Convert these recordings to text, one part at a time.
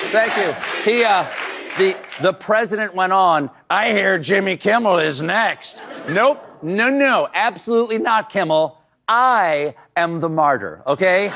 Thank you. The president went on, I hear Jimmy Kimmel is next. Nope. No. Absolutely not, Kimmel. I am the martyr, okay?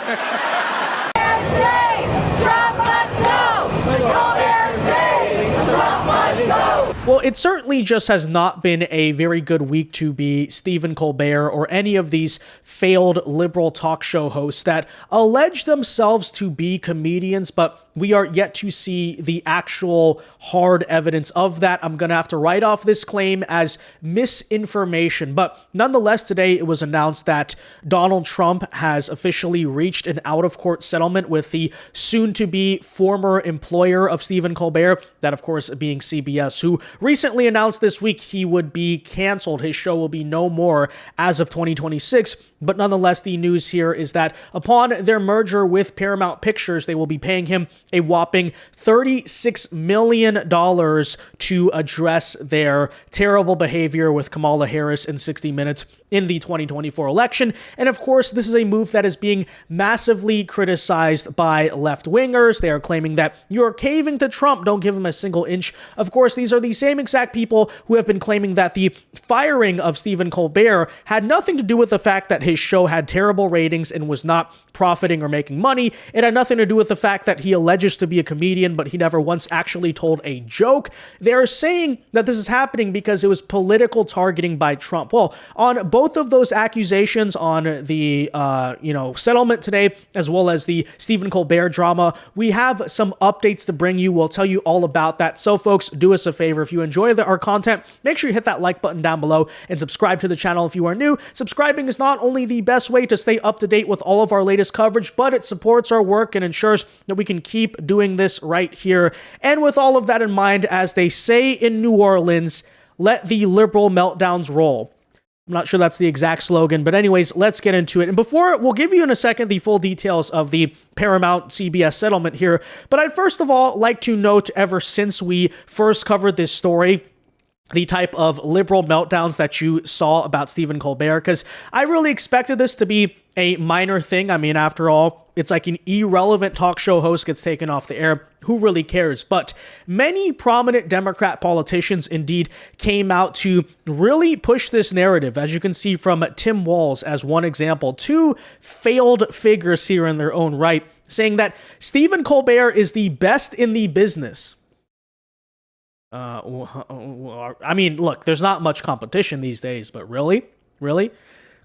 Well, it certainly just has not been a very good week to be Stephen Colbert or any of these failed liberal talk show hosts that allege themselves to be comedians, but we are yet to see the actual hard evidence of that. I'm going to have to write off this claim as misinformation. But nonetheless, today it was announced that Donald Trump has officially reached an out-of-court settlement with the soon-to-be former employer of Stephen Colbert, that of course being CBS, who recently announced this week he would be canceled. His show will be no more as of 2026. But nonetheless, the news here is that upon their merger with Paramount Pictures, they will be paying him a whopping $36 million to address their terrible behavior with Kamala Harris in 60 Minutes in the 2024 election. And of course, this is a move that is being massively criticized by left-wingers. They are claiming that you're caving to Trump, don't give him a single inch. Of course, these are the same exact people who have been claiming that the firing of Stephen Colbert had nothing to do with the fact that his show had terrible ratings and was not profiting or making money. It had nothing to do with the fact that he alleges to be a comedian, but he never once actually told a joke. They're saying that this is happening because it was political targeting by Trump. Well, on both of those accusations, on the settlement today, as well as the Stephen Colbert drama, we have some updates to bring you. We'll tell you all about that. So folks, do us a favor. If you enjoy our content, make sure you hit that like button down below and subscribe to the channel if you are new. Subscribing is not only the best way to stay up to date with all of our latest coverage, but it supports our work and ensures that we can keep doing this right here. And with all of that in mind, as they say in New Orleans, let the liberal meltdowns roll. I'm not sure that's the exact slogan, but anyways, let's get into it. And before, we'll give you in a second the full details of the Paramount CBS settlement here, but I'd first of all like to note, ever since we first covered this story, the type of liberal meltdowns that you saw about Stephen Colbert, because I really expected this to be a minor thing. I mean, after all, it's like an irrelevant talk show host gets taken off the air. Who really cares? But many prominent Democrat politicians indeed came out to really push this narrative, as you can see from Tim Walz as one example. Two failed figures here in their own right, saying that Stephen Colbert is the best in the business. I mean, look, there's not much competition these days, but really?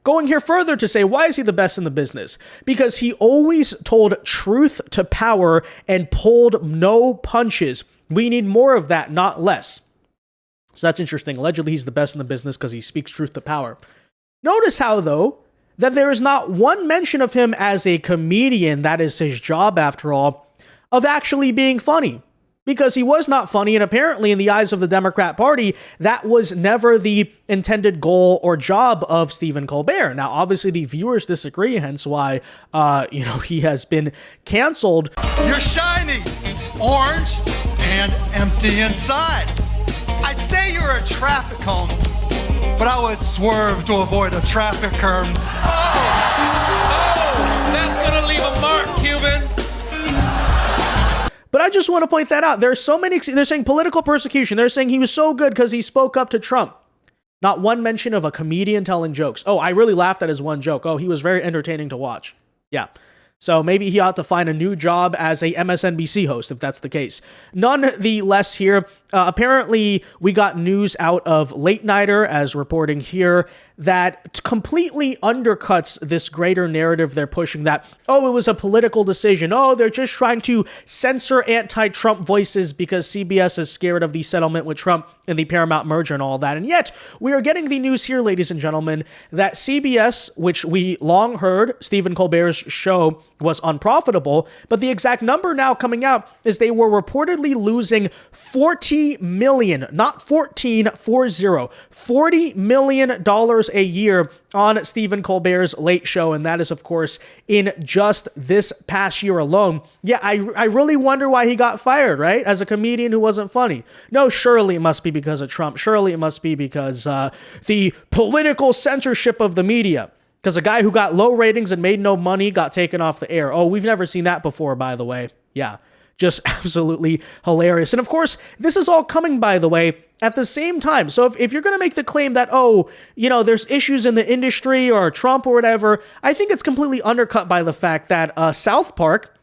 Going here further to say, why is he the best in the business? Because he always told truth to power and pulled no punches. We need more of that, not less. So that's interesting. Allegedly, he's the best in the business because he speaks truth to power. Notice how, though, that there is not one mention of him as a comedian, that is his job after all, of actually being funny. Because he was not funny, and apparently in the eyes of the Democrat Party, that was never the intended goal or job of Stephen Colbert. Now, obviously, the viewers disagree, hence why, he has been canceled. You're shiny, orange, and empty inside. I'd say you're a traffic cone, but I would swerve to avoid a traffic curve. Oh, that's gonna leave a mark, Cuban. But I just want to point that out. There's so many, they're saying political persecution. They're saying he was so good because he spoke up to Trump. Not one mention of a comedian telling jokes. Oh, I really laughed at his one joke. Oh, he was very entertaining to watch. Yeah. So maybe he ought to find a new job as a MSNBC host, if that's the case. Nonetheless here, apparently we got news out of Late Nighter, as reporting here, that completely undercuts this greater narrative they're pushing that, oh, it was a political decision. Oh, they're just trying to censor anti-Trump voices because CBS is scared of the settlement with Trump and the Paramount merger and all that. And yet, we are getting the news here, ladies and gentlemen, that CBS, which we long heard Stephen Colbert's show was unprofitable, but the exact number now coming out is they were reportedly losing $40 million, not 14, 40, $40 million a year on Stephen Colbert's Late Show, and that is, of course, in just this past year alone. Yeah, I really wonder why he got fired, right? As a comedian who wasn't funny. No, surely it must be because of Trump. Surely it must be because the political censorship of the media. Because a guy who got low ratings and made no money got taken off the air. Oh, we've never seen that before, by the way. Yeah. Just absolutely hilarious. And of course, this is all coming, by the way, at the same time. So if you're going to make the claim that, oh, there's issues in the industry or Trump or whatever, I think it's completely undercut by the fact that South Park,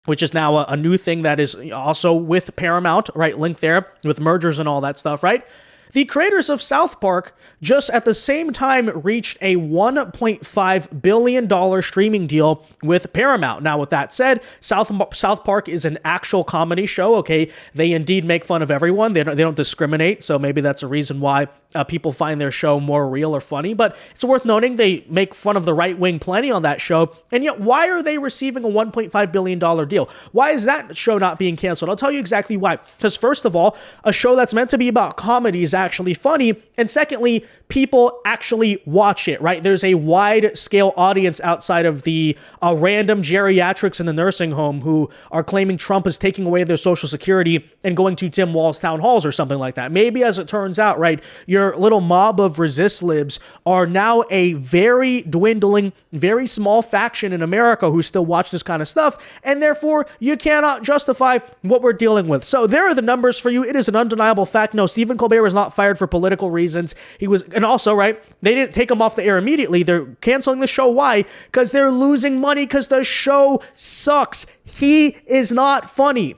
which is now a new thing that is also with Paramount, right? Linked there with mergers and all that stuff, right? The creators of South Park just at the same time reached a $1.5 billion streaming deal with Paramount. Now, with that said, South Park is an actual comedy show, okay? They indeed make fun of everyone. They don't discriminate, so maybe that's a reason why people find their show more real or funny. But it's worth noting they make fun of the right wing plenty on that show. And yet, why are they receiving a $1.5 billion deal? Why is that show not being canceled? I'll tell you exactly why. Because first of all, a show that's meant to be about comedy is actually funny. And secondly, people actually watch it, right? There's a wide scale audience outside of the random geriatrics in the nursing home who are claiming Trump is taking away their Social Security and going to Tim Walz town halls or something like that. Maybe, as it turns out, right, your little mob of resist libs are now a very dwindling, very small faction in America who still watch this kind of stuff, and therefore you cannot justify what we're dealing with. So there are the numbers for you. It is an undeniable fact. No, Stephen Colbert was not fired for political reasons. And also, right, they didn't take him off the air immediately. They're canceling the show. Why? Because they're losing money, because the show sucks. He is not funny.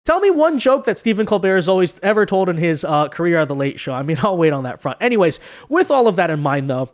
Tell me one joke that Stephen Colbert has always ever told in his career at The Late Show. I mean, I'll wait on that front. Anyways, with all of that in mind, though,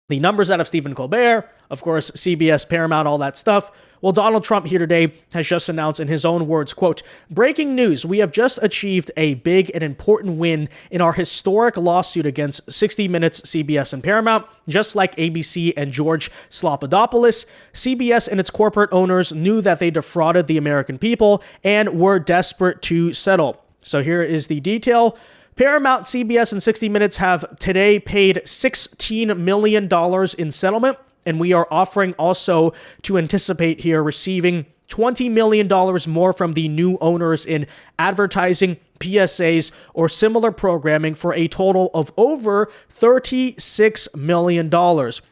the numbers out of Stephen Colbert, of course, CBS, Paramount, all that stuff. Well, Donald Trump here today has just announced in his own words, quote, "Breaking news, we have just achieved a big and important win in our historic lawsuit against 60 Minutes, CBS, and Paramount. Just like ABC and George Slopadopoulos, CBS and its corporate owners knew that they defrauded the American people and were desperate to settle." So here is the detail. Paramount, CBS, and 60 Minutes have today paid $16 million in settlement, and we are offering also to anticipate here receiving $20 million more from the new owners in advertising, PSAs, or similar programming for a total of over $36 million.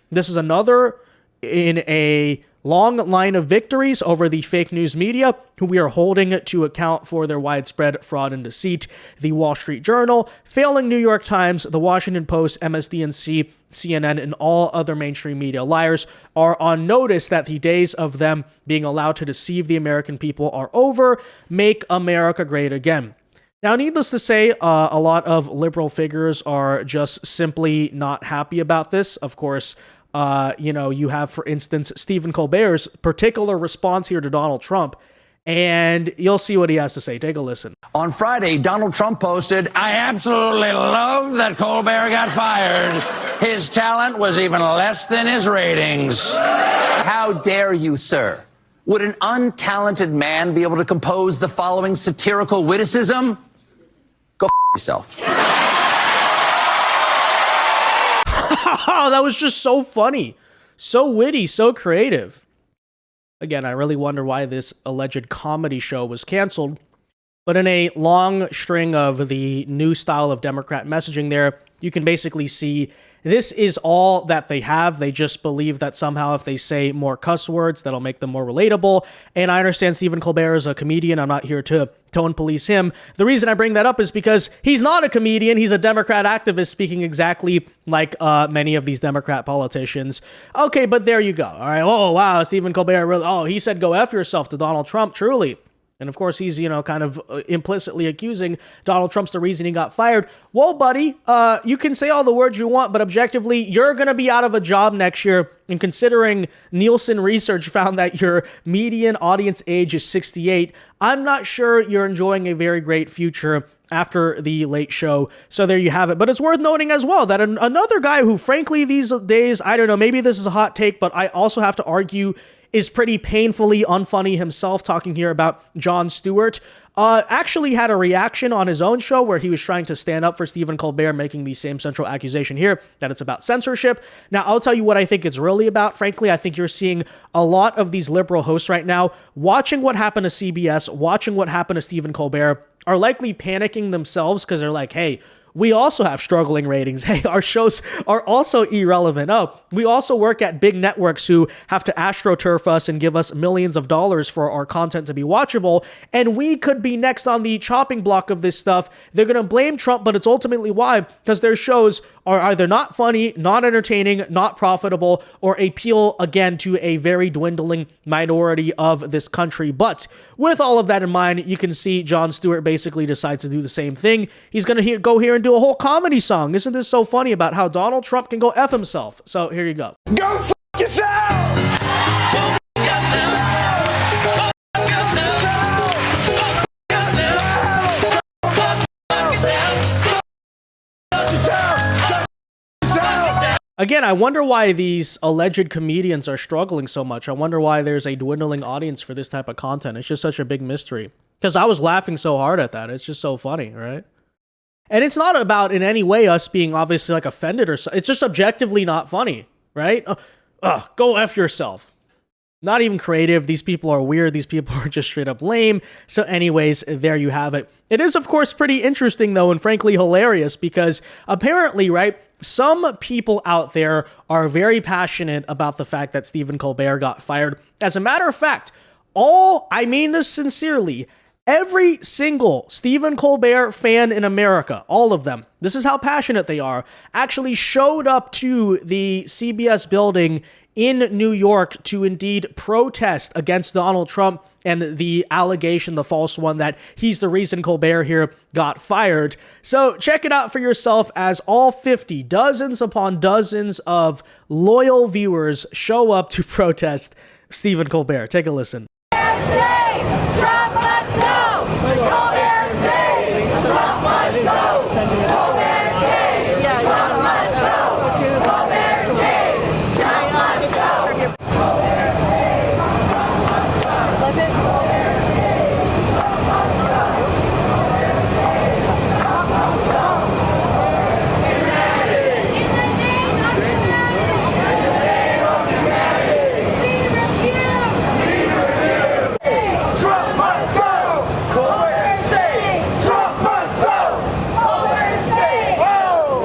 This is another in a long line of victories over the fake news media, who we are holding to account for their widespread fraud and deceit. The Wall Street Journal, failing New York Times, the Washington Post, MSDNC, CNN, and all other mainstream media liars are on notice that the days of them being allowed to deceive the American people are over. Make America great again. Now, needless to say, a lot of liberal figures are just simply not happy about this. Of course, you have, for instance, Stephen Colbert's particular response here to Donald Trump, and you'll see what he has to say. Take a listen. On Friday, Donald Trump posted, "I absolutely love that Colbert got fired. His talent was even less than his ratings." How dare you, sir? Would an untalented man be able to compose the following satirical witticism? Go yourself. Oh, that was just so funny, so witty, so creative. Again, I really wonder why this alleged comedy show was canceled. But in a long string of the new style of Democrat messaging there, you can basically see this is all that they have. They just believe that somehow if they say more cuss words, that'll make them more relatable. And I understand Stephen Colbert is a comedian. I'm not here to tone police him. The reason I bring that up is because he's not a comedian. He's a Democrat activist speaking exactly like many of these Democrat politicians. Okay, but there you go. All right. Oh, wow. Stephen Colbert really, he said go F yourself to Donald Trump, truly. And of course, he's, kind of implicitly accusing Donald Trump's the reason he got fired. Well, buddy, you can say all the words you want, but objectively, you're going to be out of a job next year. And considering Nielsen research found that your median audience age is 68, I'm not sure you're enjoying a very great future after the Late Show. So there you have it. But it's worth noting as well that another guy who, frankly, these days, I don't know, maybe this is a hot take, but I also have to argue is pretty painfully unfunny himself, talking here about Jon Stewart, actually had a reaction on his own show where he was trying to stand up for Stephen Colbert, making the same central accusation here that it's about censorship. Now, I'll tell you what I think it's really about. Frankly, I think you're seeing a lot of these liberal hosts right now watching what happened to CBS, watching what happened to Stephen Colbert, are likely panicking themselves because they're like, hey, we also have struggling ratings. Hey, our shows are also irrelevant. Oh, we also work at big networks who have to astroturf us and give us millions of dollars for our content to be watchable, and we could be next on the chopping block of this stuff. They're going to blame Trump, but it's ultimately why, because their shows are either not funny, not entertaining, not profitable, or appeal, again, to a very dwindling minority of this country. But with all of that in mind, you can see Jon Stewart basically decides to do the same thing. He's going to go here and do a whole comedy song. Isn't this so funny about how Donald Trump can go F himself? So here you go. Go f*** yourself! Again, I wonder why these alleged comedians are struggling so much. I wonder why there's a dwindling audience for this type of content. It's just such a big mystery. Because I was laughing so hard at that. It's just so funny, right? And it's not about in any way us being obviously like offended or so. It's just objectively not funny, right? Go F yourself. Not even creative. These people are weird. These people are just straight up lame. So anyways, there you have it. It is, of course, pretty interesting, though, and frankly hilarious because apparently, right, some people out there are very passionate about the fact that Stephen Colbert got fired. As a matter of fact, I mean this sincerely, every single Stephen Colbert fan in America, all of them, this is how passionate they are, actually showed up to the CBS building in New York to indeed protest against Donald Trump and the allegation, the false one, that he's the reason Colbert here got fired. So check it out for yourself as all 50, dozens upon dozens of loyal viewers show up to protest Stephen Colbert. Take a listen. Trump must go! Colbert stays! Trump must go! Colbert stays! Trump must go! Colbert stays! Trump must go! Colbert stays! Trump must go! Colbert stays! Trump must go! Colbert stays! Trump must go! Humanity! In the name of humanity! In the name of humanity! We refuse! We refuse! Trump must go! Colbert stays! Trump must go! Colbert stays!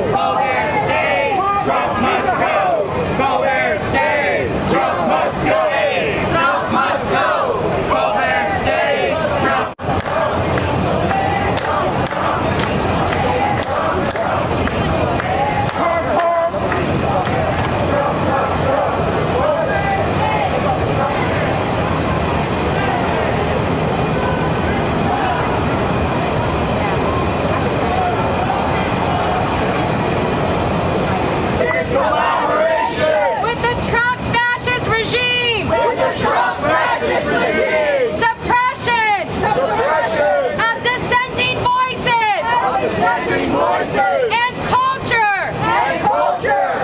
Colbert stays! Trump must go! Colbert stays! Trump must go! Trump must go! Colbert stays! Trump. With the Trump fascist regime! Trump fascist regime! Suppression! Suppression! Of dissenting voices! Dissenting voices! And culture! And culture!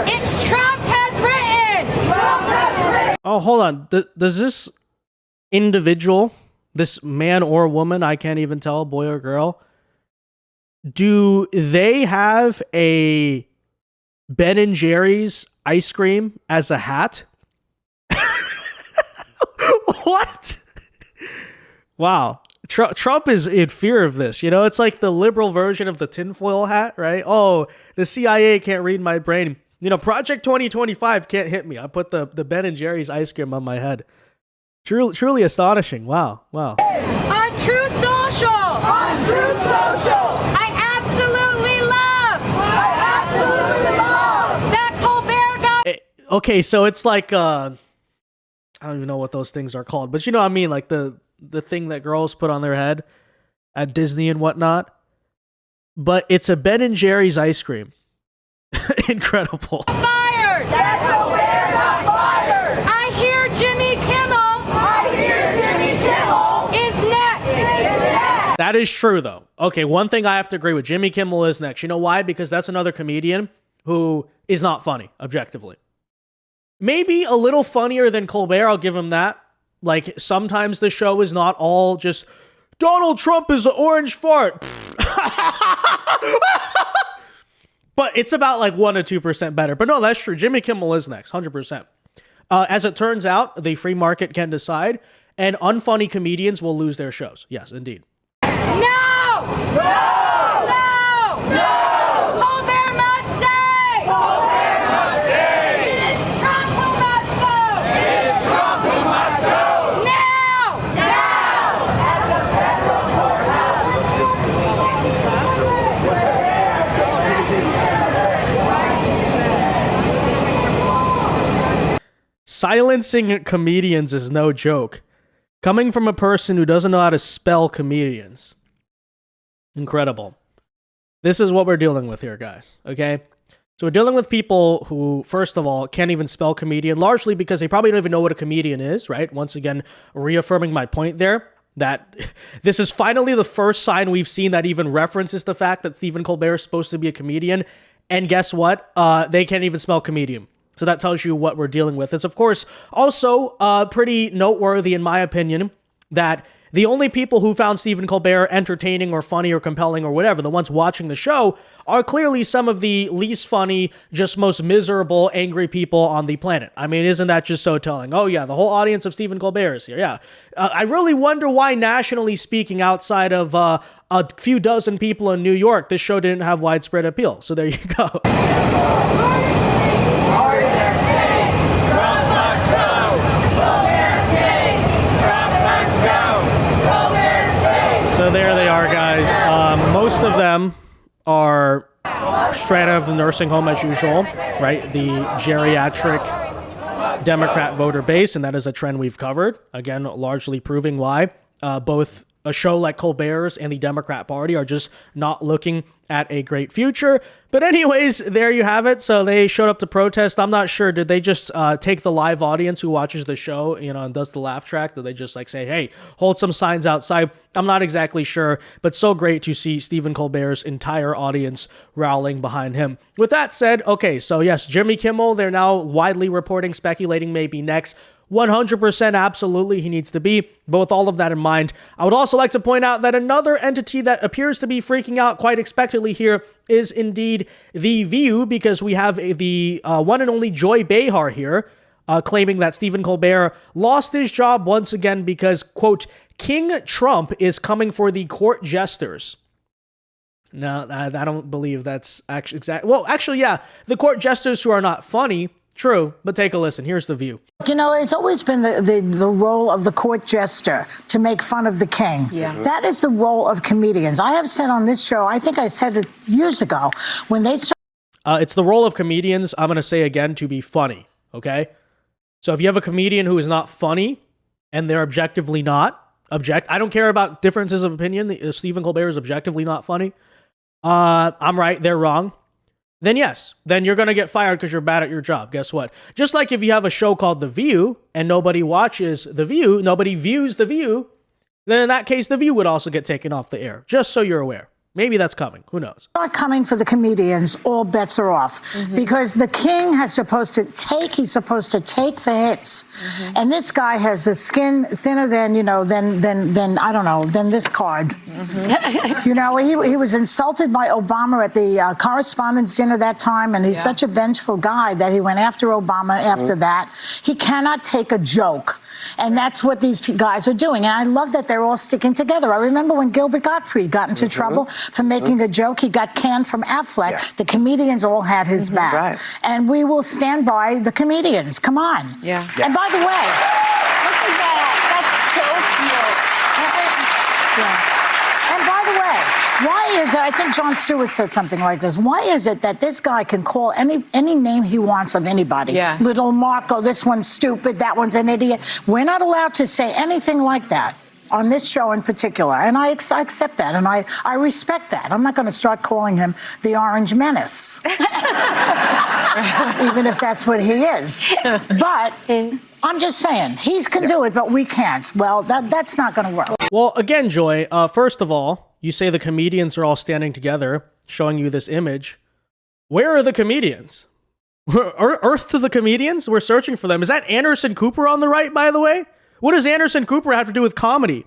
Trump has written! Trump has written! Oh, hold on. Does this individual, this man or woman, I can't even tell, boy or girl, do they have a Ben and Jerry's ice cream as a hat? What? Wow. Trump is in fear of this. You know, it's like the liberal version of the tinfoil hat, right? Oh, the CIA can't read my brain. You know, Project 2025 can't hit me. I put the Ben and Jerry's ice cream on my head. Truly astonishing. Wow. On True Social! On True Social! I absolutely love that Colbert got... Okay, so it's like I don't even know what those things are called, but you know what I mean, like the thing that girls put on their head at Disney and whatnot. But it's a Ben and Jerry's ice cream. Incredible. Fired! That Colbert got fired! I hear Jimmy Kimmel is next! That is true, though. Okay, one thing I have to agree with, Jimmy Kimmel is next. You know why? Because that's another comedian who is not funny, objectively. Maybe a little funnier than Colbert, I'll give him that. Like, sometimes the show is not all just, Donald Trump is an orange fart. But it's about like 1 to 2% better. But no, that's true. Jimmy Kimmel is next, 100%. As it turns out, the free market can decide, and unfunny comedians will lose their shows. Yes, indeed. No! No! No! No! Colbert must stay! Colbert must stay! It is Trump who must go! It is Trump who must go! Now! Now! At the federal courthouse! Silencing comedians is no joke. Coming from a person who doesn't know how to spell comedians. Incredible. This is what we're dealing with here, guys. Okay? So we're dealing with people who, first of all, can't even spell comedian, largely because they probably don't even know what a comedian is, right? Once again, reaffirming my point there, that this is finally the first sign we've seen that even references the fact that Stephen Colbert is supposed to be a comedian. And guess what? They can't even spell comedian. So that tells you what we're dealing with. It's, of course, also pretty noteworthy, in my opinion, that the only people who found Stephen Colbert entertaining or funny or compelling or whatever, the ones watching the show, are clearly some of the least funny, just most miserable, angry people on the planet. I mean, isn't that just so telling? Oh, yeah, the whole audience of Stephen Colbert is here. Yeah. I really wonder why, nationally speaking, outside of a few dozen people in New York, this show didn't have widespread appeal. So there you go. So there they are, guys. Most of them are straight out of the nursing home as usual, right? The geriatric Democrat voter base, and that is a trend we've covered. Again, largely proving why both a show like Colbert's and the Democrat Party are just not looking at a great future. But anyways, there you have it. So they showed up to protest. I'm not sure. Did they just take the live audience who watches the show, and does the laugh track? Did they just say, hey, hold some signs outside? I'm not exactly sure, but so great to see Stephen Colbert's entire audience rallying behind him. With that said, okay, so yes, Jimmy Kimmel, they're now widely reporting, speculating maybe next. 100% absolutely he needs to be. But with all of that in mind, I would also like to point out that another entity that appears to be freaking out quite expectedly here is indeed The View, because we have the one and only Joy Behar here claiming that Stephen Colbert lost his job once again because, quote, King Trump is coming for the court jesters. No, I don't believe that's actually exact. Well, actually, yeah, the court jesters who are not funny. True, but take a listen. Here's The View. It's always been the role of the court jester to make fun of the king. Yeah. That is the role of comedians. I have said on this show, I think I said it years ago, when they started. It's the role of comedians, I'm going to say again, to be funny, okay? So if you have a comedian who is not funny, and they're objectively not, I don't care about differences of opinion, Stephen Colbert is objectively not funny, I'm right, they're wrong. Then yes, then you're going to get fired because you're bad at your job. Guess what? Just like if you have a show called The View and nobody watches The View, nobody views The View, then in that case, The View would also get taken off the air. Just so you're aware. Maybe that's coming. Who knows? Start coming for the comedians, all bets are off. Because the king he's supposed to take the hits. And this guy has the skin thinner than, than I don't know, than this card. He was insulted by Obama at the correspondents' dinner that time, and he's such a vengeful guy that he went after Obama after that. He cannot take a joke. And that's what these guys are doing. And I love that they're all sticking together. I remember when Gilbert Gottfried got into trouble for making a joke. He got canned from Affleck. Yeah. The comedians all had his back. Right. And we will stand by the comedians. Come on. Yeah. And by the way, look at that. That's so cute. Yeah. And by the way, why is it, I think Jon Stewart said something like this, why is it that this guy can call any name he wants of anybody? Yeah. Little Marco, this one's stupid, that one's an idiot. We're not allowed to say anything like that on this show in particular. And I accept that, and I respect that. I'm not going to start calling him the Orange Menace, even if that's what he is. But I'm just saying, he can do it, but we can't. Well, that's not going to work. Well, again, Joy, first of all, you say the comedians are all standing together, showing you this image. Where are the comedians? Earth to the comedians? We're searching for them. Is that Anderson Cooper on the right, by the way? What does Anderson Cooper have to do with comedy?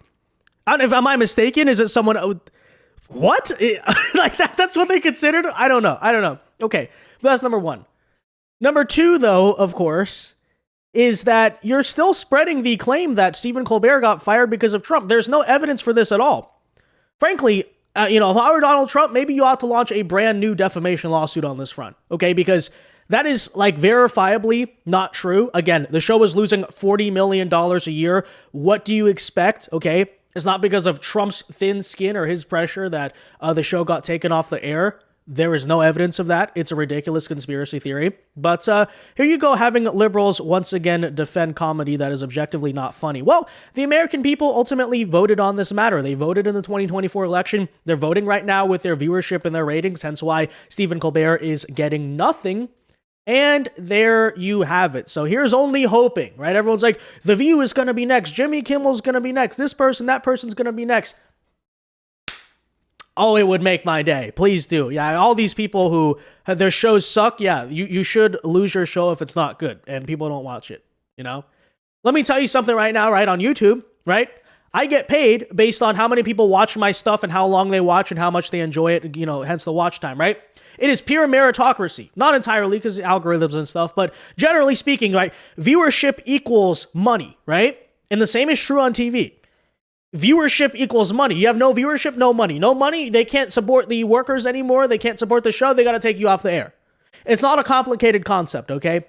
Am I mistaken? Is it someone? What? Like that's what they considered? I don't know. Okay, but that's number one. Number two, though, of course, is that you're still spreading the claim that Stephen Colbert got fired because of Trump. There's no evidence for this at all. Frankly, if I were Donald Trump, maybe you ought to launch a brand new defamation lawsuit on this front, okay? Because that is like verifiably not true. Again, the show is losing $40 million a year. What do you expect? Okay. It's not because of Trump's thin skin or his pressure that the show got taken off the air. There is no evidence of that. It's a ridiculous conspiracy theory. But here you go, having liberals once again defend comedy that is objectively not funny. Well, the American people ultimately voted on this matter. They voted in the 2024 election. They're voting right now with their viewership and their ratings, hence why Stephen Colbert is getting nothing. And there you have it. So here's only hoping, right? Everyone's like, The View is going to be next. Jimmy Kimmel's going to be next. This person, that person's going to be next. Oh, it would make my day. Please do. Yeah, all these people who their shows suck, yeah, you should lose your show if it's not good and people don't watch it, you know? Let me tell you something right now, right, on YouTube, right? I get paid based on how many people watch my stuff and how long they watch and how much they enjoy it, hence the watch time, right? It is pure meritocracy. Not entirely because algorithms and stuff, but generally speaking, right? Viewership equals money, right? And the same is true on TV. Viewership equals money. You have no viewership, no money. No money, they can't support the workers anymore. They can't support the show. They got to take you off the air. It's not a complicated concept, okay?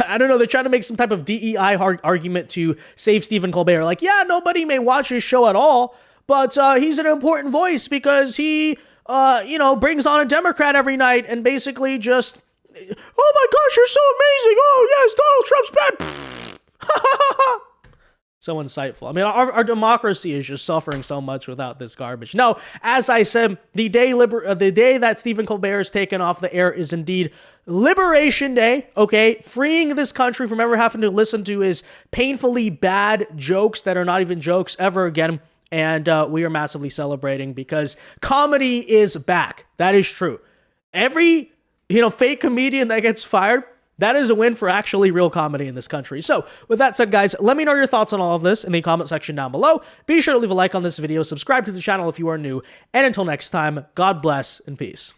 I don't know. They're trying to make some type of DEI argument to save Stephen Colbert. Like, yeah, nobody may watch his show at all, but he's an important voice because he, brings on a Democrat every night and basically just, oh my gosh, you're so amazing. Oh, yes, Donald Trump's bad. So insightful. I mean, our democracy is just suffering so much without this garbage. No, as I said, the day that Stephen Colbert is taken off the air is indeed Liberation Day, okay? Freeing this country from ever having to listen to his painfully bad jokes that are not even jokes ever again. And we are massively celebrating because comedy is back. That is true. Every, fake comedian that gets fired, that is a win for actually real comedy in this country. So with that said, guys, let me know your thoughts on all of this in the comment section down below. Be sure to leave a like on this video, subscribe to the channel if you are new, and until next time, God bless and peace.